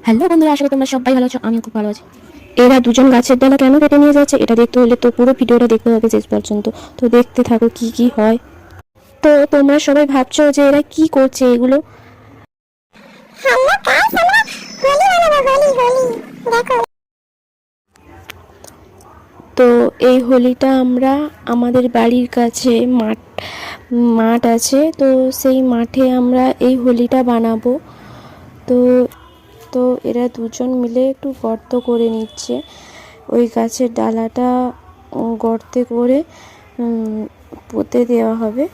Hello বন্ধুরা, আশা করি তোমরা সবাই ভালো আছো। আমি খুব ভালো আছি। এরা দুজন গাছের ডালা কেন কেটে নিয়ে যাচ্ছে এটা দেখতে হলে তো পুরো ভিডিওটা দেখতে হবে শেষ পর্যন্ত। তো দেখতে থাকো কি কি হয়। তো তোমরা সবাই ভাবছো যে এরা কি করছে এগুলো। তো এই হোলিটা আমরা আমাদের বাড়ির কাছে মাঠ আছে, তো সেই মাঠে আমরা এই হোলিটা বানাবো। তো তো এরা দুজন মিলে একটু গর্ত করে নিচ্ছে, ওই গাছের ডালাটা গর্তে করে পুঁতে দেওয়া হবে।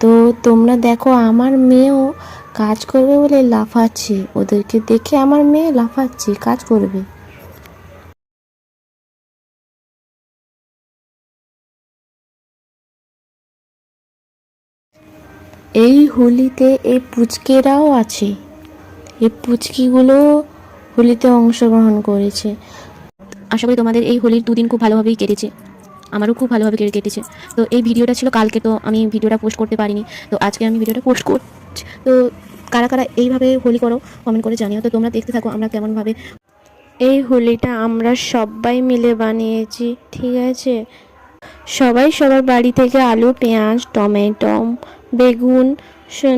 তো তোমরা দেখো, আমার মেয়েও কাজ করবে বলে লাফাচ্ছে, ওদেরকে দেখে আমার মেয়ে লাফাচ্ছে কাজ করবে। এই হোলিতে এই পুচকেরাও আছে, এই পুচকিগুলো হোলিতে অংশগ্রহণ করেছে। আশা করি তোমাদের এই হোলির দুদিন খুব ভালোভাবেই কেটেছে, আমারও খুব ভালোভাবে কেটেছে। তো এই ভিডিওটা ছিল কালকে, তো আমি ভিডিওটা পোস্ট করতে পারিনি, তো আজকে আমি ভিডিওটা পোস্ট করছি। তো কারা কারা এইভাবে হোলি করো কমেন্ট করে জানিও। তো তোমরা দেখতে থাকো আমরা কেমনভাবে এই হোলিটা আমরা সবাই মিলে বানিয়েছি, ঠিক আছে। সবাই সবার বাড়ি থেকে আলু, পেঁয়াজ, টমেটো, বেগুন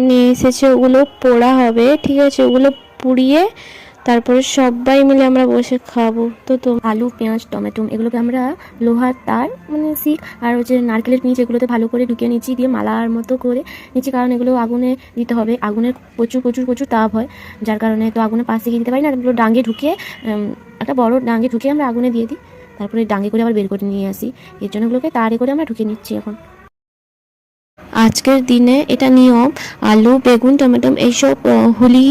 নিয়ে এসেছে, ওগুলো পোড়া হবে, ঠিক আছে। ওগুলো পুড়িয়ে তারপরে সবাই মিলে আমরা বসে খাবো। তো আলু, পেঁয়াজ, টমেটো এগুলোকে আমরা লোহার তার মানে শিক আর হচ্ছে নারকেলের নিচ এগুলোতে ভালো করে ঢুকিয়ে নিচ্ছি, দিয়ে মালার মতো করে নিচ্ছি, কারণ এগুলো আগুনে দিতে হবে। আগুনের প্রচুর প্রচুর প্রচুর তাপ হয়, যার কারণে তো আগুনের পাশ থেকে দিতে পারি না, এগুলো ডাঙে ঢুকিয়ে একটা বড় ডাঙে ঢুকিয়ে আমরা আগুনে দিয়ে দিই, তারপরে ডাঙে করে আবার বের করে নিয়ে আসি। এর জন্য এগুলোকে তারে করে আমরা ঢুকিয়ে নিচ্ছি এখন। আজকের দিনে এটা নিয়ম, আলু, বেগুন, টমেটো এইসব হোলি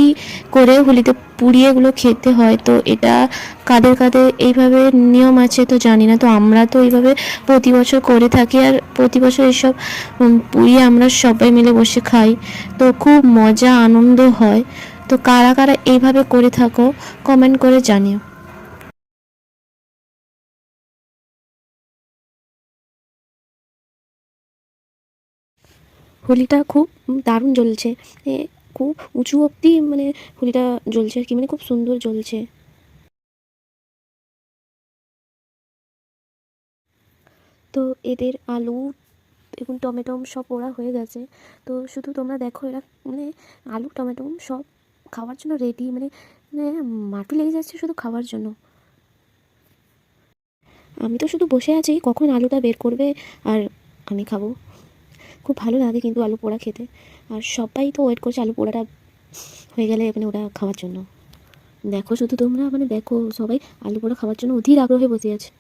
করে হোলিতে পুড়িয়ে এগুলো খেতে হয়। তো এটা কাদের কাদের এইভাবে নিয়ম আছে তো জানি না। তো আমরা তো এইভাবে প্রতি বছর করে থাকি, আর প্রতি বছর এইসব পুড়িয়ে আমরা সবাই মিলে বসে খাই। তো খুব মজা আনন্দ হয়। তো কারা কারা এইভাবে করে থাকো কমেন্ট করে জানিও। হোলিটা খুব দারুণ জ্বলছে, খুব উঁচু অবধি মানে হোলিটা জ্বলছে আর কি, মানে খুব সুন্দর জ্বলছে। তো এদের আলু, বেগুন, টমেটো সব পোড়া হয়ে গেছে। তো শুধু তোমরা দেখো, এরা মানে আলু, টমেটো সব খাওয়ার জন্য রেডি, মানে মানে মাটি লেগে যাচ্ছে শুধু খাওয়ার জন্য। আমি তো শুধু বসে আছি কখন আলুটা বের করবে আর আমি খাবো। খুব ভালো লাগে কিন্তু আলু পোড়া খেতে, আর সবাই তো ওয়েট করছে আলু পোড়াটা হয়ে গেলে মানে ওটা খাওয়ার জন্য। দেখো শুধু তোমরা, মানে দেখো সবাই আলু পোড়া খাওয়ার জন্য অধীর আগ্রহে বসে আছে।